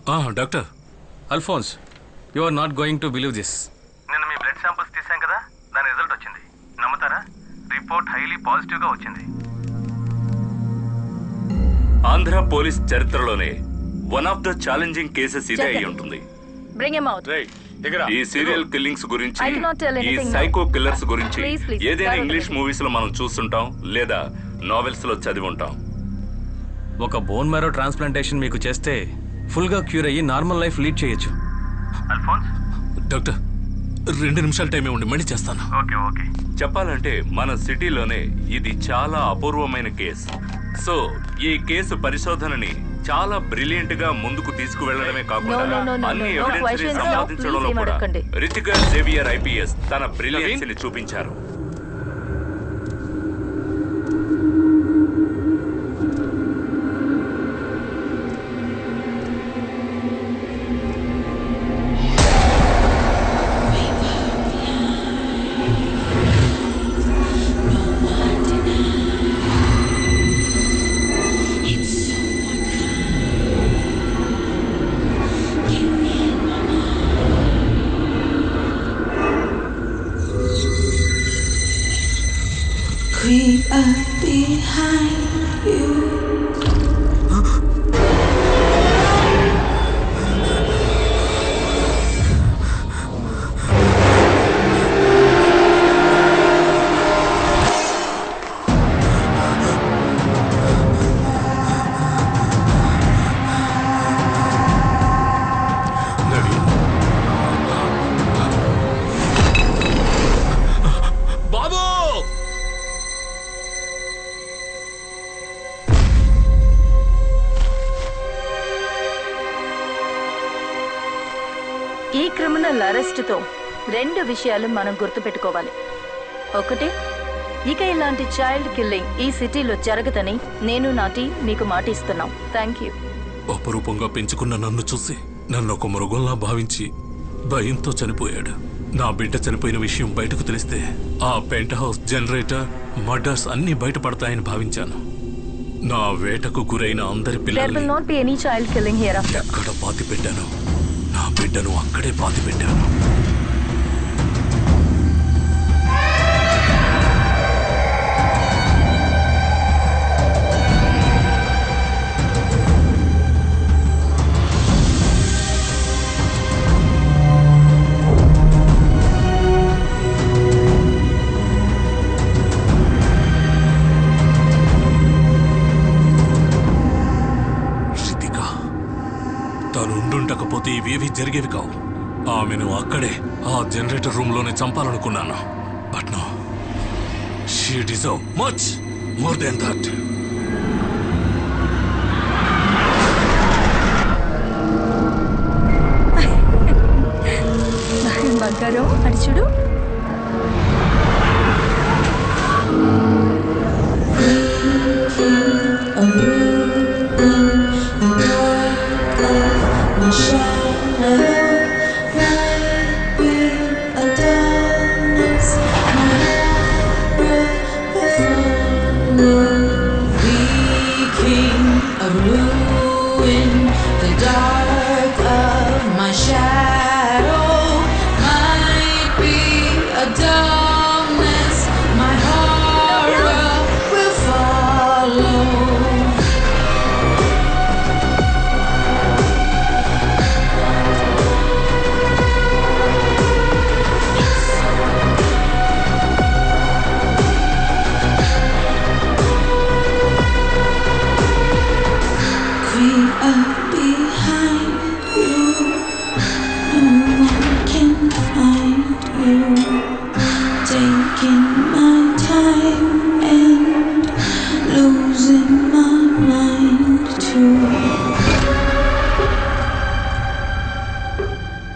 Doctor Alphonse, you are not going to believe this. నిన్న మీ blood samples తీసాం కదా, దాని రిజల్ట్ వచ్చింది. నమ్ముతారా? రిపోర్ట్ హైలీ పాజిటివ్గా వచ్చింది. ఆంధ్ర పోలీస్ చరిత్రలోనే one of the challenging cases ఇదే అయి ఉంటుంది. ఈ సీరియల్ కిల్లింగ్స్ గురించి, ఈ సైకో కిల్లర్స్ గురించి ఏదైనా ఇంగ్లీష్ మూవీస్ లో మనం చూస్తుంటాం లేదా నావెల్స్ లో చదివి ఉంటాం. ఒక బోన్ మ్యారో ట్రాన్స్ప్లాంటేషన్ మీకు చేస్తే ఫుల్ గా క్యూర్ అయ్యి నార్మల్ లైఫ్ లీడ్ చేయొచ్చు. అల్ఫోన్స్, డాక్టర్ 2 నిమిషాల టైం ఇవ్వండి, మళ్ళీ చేస్తాను. ఓకే. చెప్పాలంటే మన సిటీలోనే ఇది చాలా అపూర్వమైన కేసు. సో ఈ కేసు పరిశోధనని చాలా బ్రిలియంట్ గా ముందుకు తీసుకువెళ్లడమే కాకుండా అన్ని ఎవిడెన్స్ ని సంపాదించడంలో కూడా రితికా జేవియర్ ఐపీఎస్ తన బ్రిలియన్స్ ని చూపించారు. Creep up behind you. ఈ క్రిమినల్ అరెస్టుతో 2 విషయాలు మనం గుర్తుపెట్టుకోవాలి. ఒకటి, ఇక ఇలాంటి చైల్డ్ కిల్లింగ్ ఈ సిటీలో జరగదని నేను నా టీం మీకు మాటిస్తున్నాం. Thank you. అపరూపంగా పెంచుకున్న నన్ను చూసి నన్ను ఒక మృగంలా భావించి భయంతో చనిపోయాడు. నా బిడ్డ చనిపోయిన విషయం బయటకు తెలిస్తే ఆ పెంట్ హౌస్, జనరేటర్, మర్డర్స్ అన్ని బయటపడతాయని భావించాను. నా వేటకు గురైన అందరి పిల్లల్ని ఎక్కడ పాతి పెట్టాను, నా బిడ్డను అక్కడే పాతి పెట్టాను. తనుండుండకపోతే ఇవేవి జరిగేవి కావు. ఆమెను అక్కడే ఆ జనరేటర్ రూమ్ లోనే చంపాలనుకున్నాను. But no, she deserve much more than that. బంగారం అని చూడు.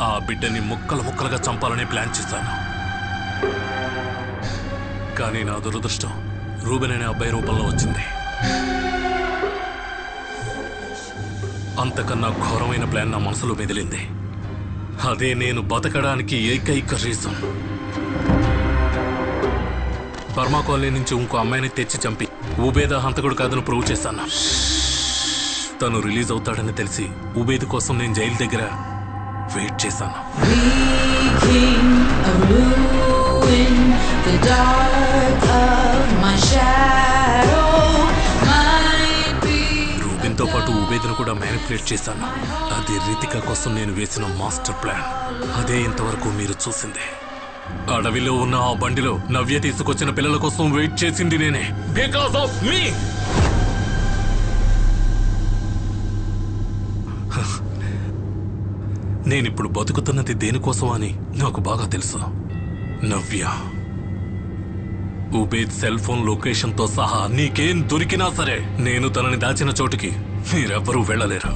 ఆ బిడ్డని ముక్కలు ముక్కలుగా చంపాలని ప్లాన్ చేశాను. కానీ నా దురదృష్టం రూబెన్ అనే అబ్బాయి రూపంలో వచ్చింది. అంతకన్నా ఘోరమైన ప్లాన్ నా మనసులో మెదిలింది. అదే నేను బతకడానికి ఏకైక రీజన్. బర్మా కాలనీ నుంచి ఇంకో అమ్మాయిని తెచ్చి చంపి ఉబేద హంతకుడు కాదని ప్రూవ్ చేశాను. తను రిలీజ్ అవుతాడని తెలిసి ఉబేద్ కోసం నేను జైలు దగ్గర వెయిట్ చేశాను. రూబిన్తో పాటు ఉబేద్ను కూడా మ్యానిపులేట్ చేశాను. అది రితిక కోసం నేను వేసిన మాస్టర్ ప్లాన్. అదే ఇంతవరకు మీరు చూసింది. అడవిలో ఉన్న ఆ బండిలో నవ్య తీసుకొచ్చిన పిల్లల కోసం వెయిట్ చేసింది నేనే. బికాస్ ఆఫ్ మీ. నేనిప్పుడు బతుకుతున్నది దేనికోసం అని నాకు బాగా తెలుసు. నవ్య, ఉబేద్ సెల్ ఫోన్ లొకేషన్తో సహా నీకేం దొరికినా సరే నేను తనని దాచిన చోటుకి మీరెవ్వరూ వెళ్ళలేరు.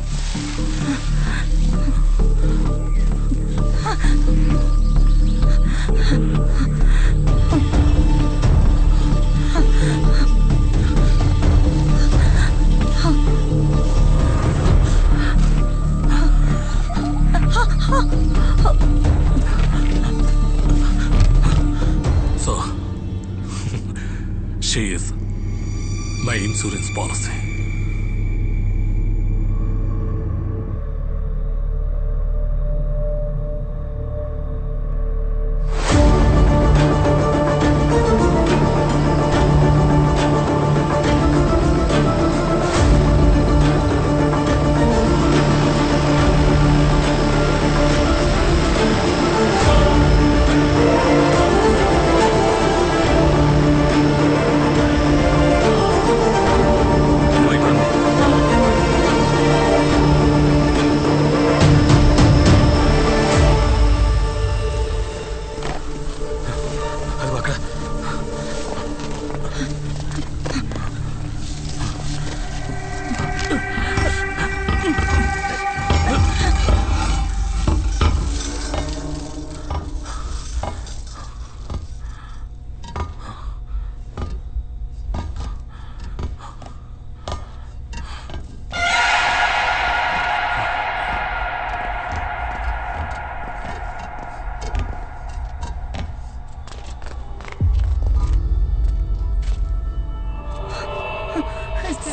So, she is my insurance policy.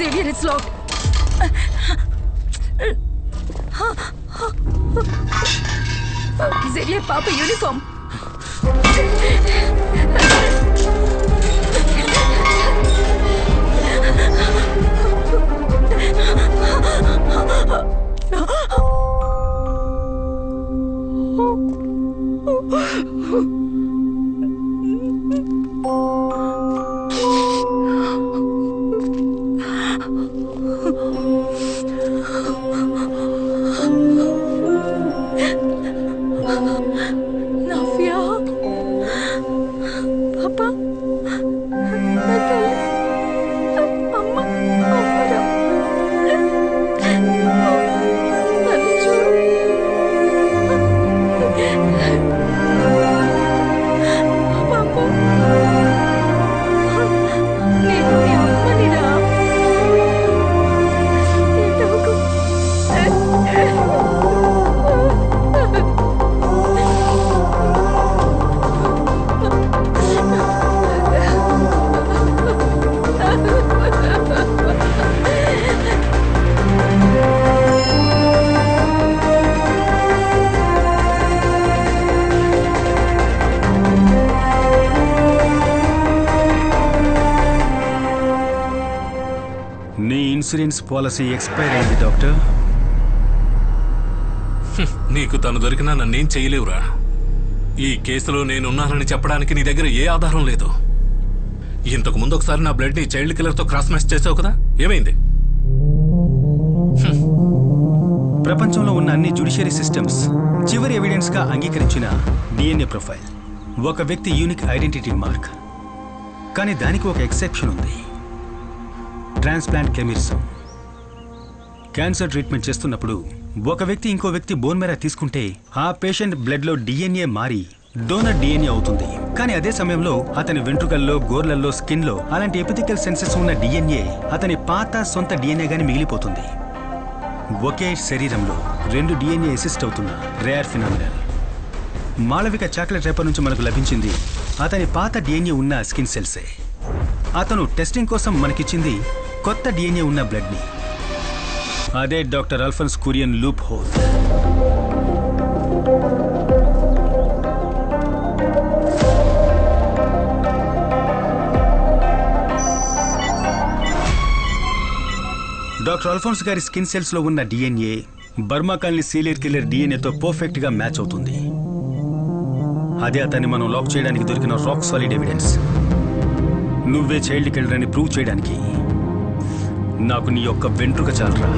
Xavier, it's locked. Xavier, Papa uniform. Insurance policy expire అయింది డాక్టర్. నీకు తను దొరికినా నన్నేం చేయలేవురా. ఈ కేసులో నేనున్నానని చెప్పడానికి నీ దగ్గర ఏ ఆధారం లేదు. ఇంతకు ముందు ఒకసారి నా బ్లడ్ ని చైల్డ్ కిల్లర్తో క్రాస్ మ్యాచ్ చేసావు కదా, ఏమైంది? ప్రపంచంలో ఉన్న అన్ని జ్యుడిషియరీ సిస్టమ్స్ చివరి ఎవిడెన్స్ గా అంగీకరించిన డిఎన్ఏ ప్రొఫైల్ ఒక వ్యక్తి యూనిక్ ఐడెంటిటీ మార్క్. కానీ దానికి ఒక ఎక్సెప్షన్ ఉంది. ట్రాన్స్ప్లాంట్ కెమిరిజం. క్యాన్సర్ ట్రీట్మెంట్ చేస్తున్నప్పుడు ఒక వ్యక్తి ఇంకో వ్యక్తి బోన్ మేరా తీసుకుంటే ఆ పేషెంట్ బ్లడ్ లో డిఎన్ఏ మారి డోనర్ డిఎన్ఏ అవుతుంది. కానీ అదే సమయంలో అతని వెంట్రుకల్లో, గోర్లల్లో, స్కిన్ లో అలాంటి ఎపిథికల్ సెన్సెస్ ఉన్న డిఎన్ఏ అతని పాత సొంత డిఎన్ఏ గాని మిగిలిపోతుంది. ఒకే శరీరంలో 2 డిఎన్ఏ అసిస్ట్ అవుతున్న rare phenomenal. Malavika chocolate wrapper నుంచి మనకు లభించింది అతని పాత డిఎన్ఏ ఉన్న స్కిన్ సెల్సే. అతను టెస్టింగ్ కోసం మనకిచ్చింది కొత్త డిఎన్ఏ ఉన్న బ్లడ్ ని. అదే doctor Alphonse Kurian loophole. Doctor Alphonse గారి స్కిన్ సెల్స్ లో ఉన్న DNA Burma colony serial killer డిఎన్ఏతో పర్ఫెక్ట్ గా మ్యాచ్ అవుతుంది. అదే అతన్ని మనం లాక్ చేయడానికి దొరికిన రాక్ సాలిడ్ ఎవిడెన్స్. నువ్వే చైల్డ్ కిల్లర్ అని ప్రూవ్ చేయడానికి నాకు నీ యొక్క వెంట్రుక చాలరా.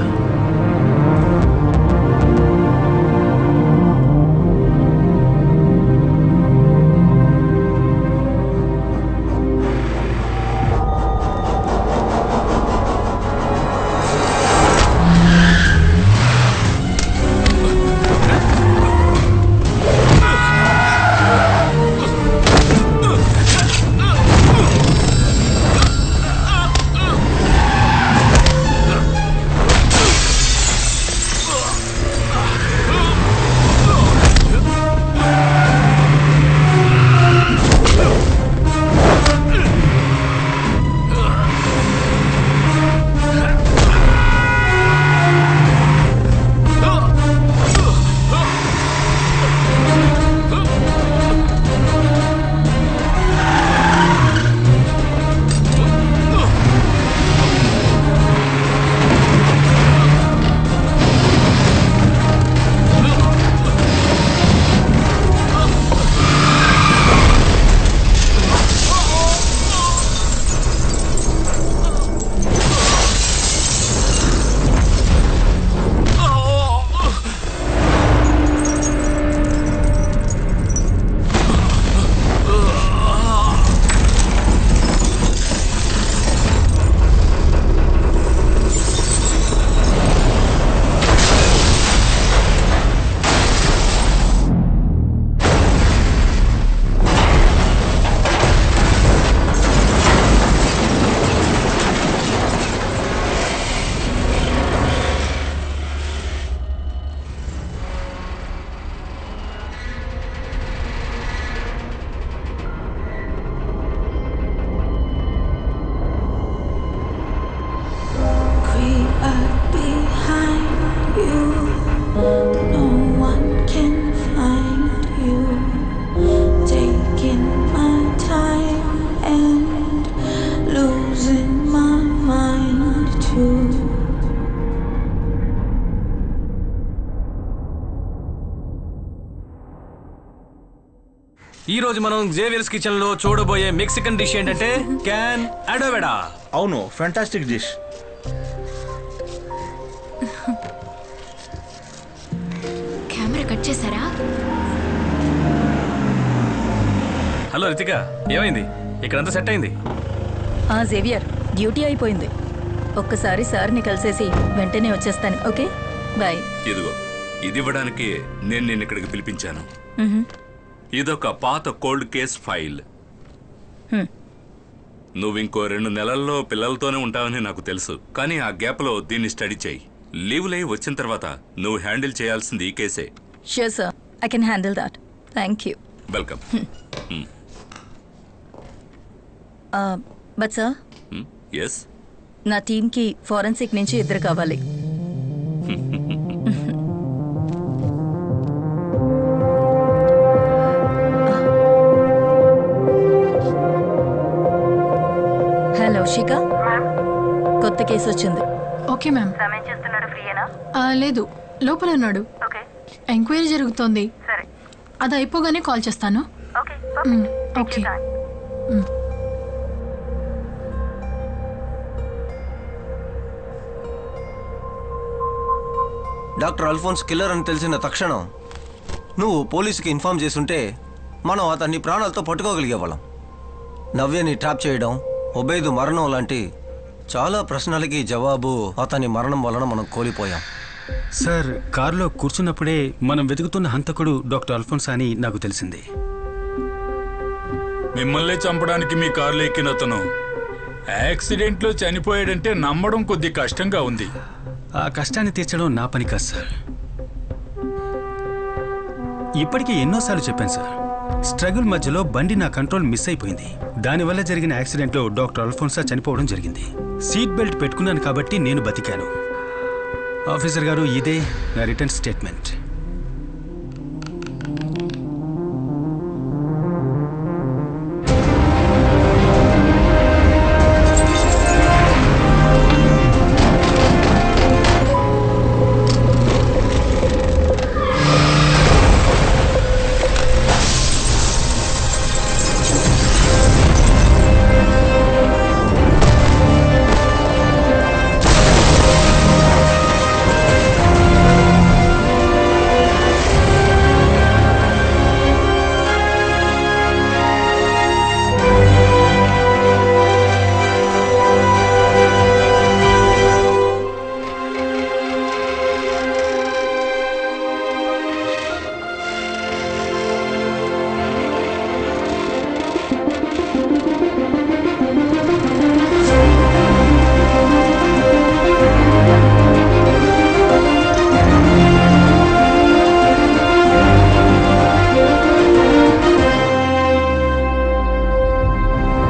ఈ రోజు మనం జేవియర్స్ కిచెన్ లో చూడబోయే మెక్సికన్ డిష్ ఏంటంటే క్యాన్ అడోవెడా. అవును, ఫ్యాంటాస్టిక్ డిష్. కెమెరా కట్ చేశారా? హలో రితిక, ఏమైంది? ఇక్కడంతా సెట్ అయింది. జేవియర్, డ్యూటీ అయిపోయింది. ఒక్కసారి సార్ని కలిసేసి వెంటనే వచ్చేస్తాను. Okay, bye. ఇదిగో, ఇది ఇవ్వడానికి నేను నిన్ను ఇక్కడికి పిలిపించాను. ఇదొక పాత కోల్డ్ కేస్ ఫైల్. నువ్వు ఇంకో 2 నెలల్లో పిల్లలతోనే ఉంటావని నాకు తెలుసు. కానీ ఆ గ్యాప్లో దీన్ని స్టడీ చేయి. లీవ్లై వచ్చిన తర్వాత నువ్వు హ్యాండిల్ చేయాల్సింది ఈ కేసే. Sure sir, I can handle that. Thank you. Welcome. But sir, yes, నా టీంకి ఫోరెన్సిక్ నుంచి 2 కావాలి. హలో శిఖ, కొత్త కేసు వచ్చింది. Okay ma'am. సమయం చేస్తున్నాడు, ఫ్రీయేనా? లేదు, లోపల ఉన్నాడు. ఓకే, ఎంక్వైరీ జరుగుతోంది. సరే. అది అయిపోగానే కాల్ చేస్తాను. Okay, okay. Doctor Alphonse killer అని తెలిసిన తక్షణం నువ్వు పోలీసుకి ఇన్ఫార్మ్ చేసుంటే మనం అతన్ని ప్రాణాలతో పట్టుకోగలిగే వాళ్ళం. నవ్యని ట్రాప్ చేయడం, ఒబేదు మరణం లాంటి చాలా ప్రశ్నలకి జవాబు అతని మరణం వలన మనం కోల్పోయాం. సార్, కారులో కూర్చున్నప్పుడే మనం వెతుకుతున్న హంతకుడు డాక్టర్ అల్ఫోన్స్ అని నాకు తెలిసింది. మిమ్మల్ని చంపడానికి మీ కారులో ఎక్కిన అతను యాక్సిడెంట్లో చనిపోయాడంటే నమ్మడం కొద్ది కష్టంగా ఉంది. ఆ కష్టాన్ని తీర్చడం నా పని కాదు సార్. ఇప్పటికే ఎన్నోసార్లు చెప్పాను సార్, స్ట్రగుల్ మధ్యలో బండి నా కంట్రోల్ మిస్ అయిపోయింది. దానివల్ల జరిగిన యాక్సిడెంట్లో డాక్టర్ అల్ఫోన్సా చనిపోవడం జరిగింది. సీట్ బెల్ట్ పెట్టుకున్నాను కాబట్టి నేను బతికాను. ఆఫీసర్ గారు, ఇదే నా రిటర్న్ స్టేట్మెంట్.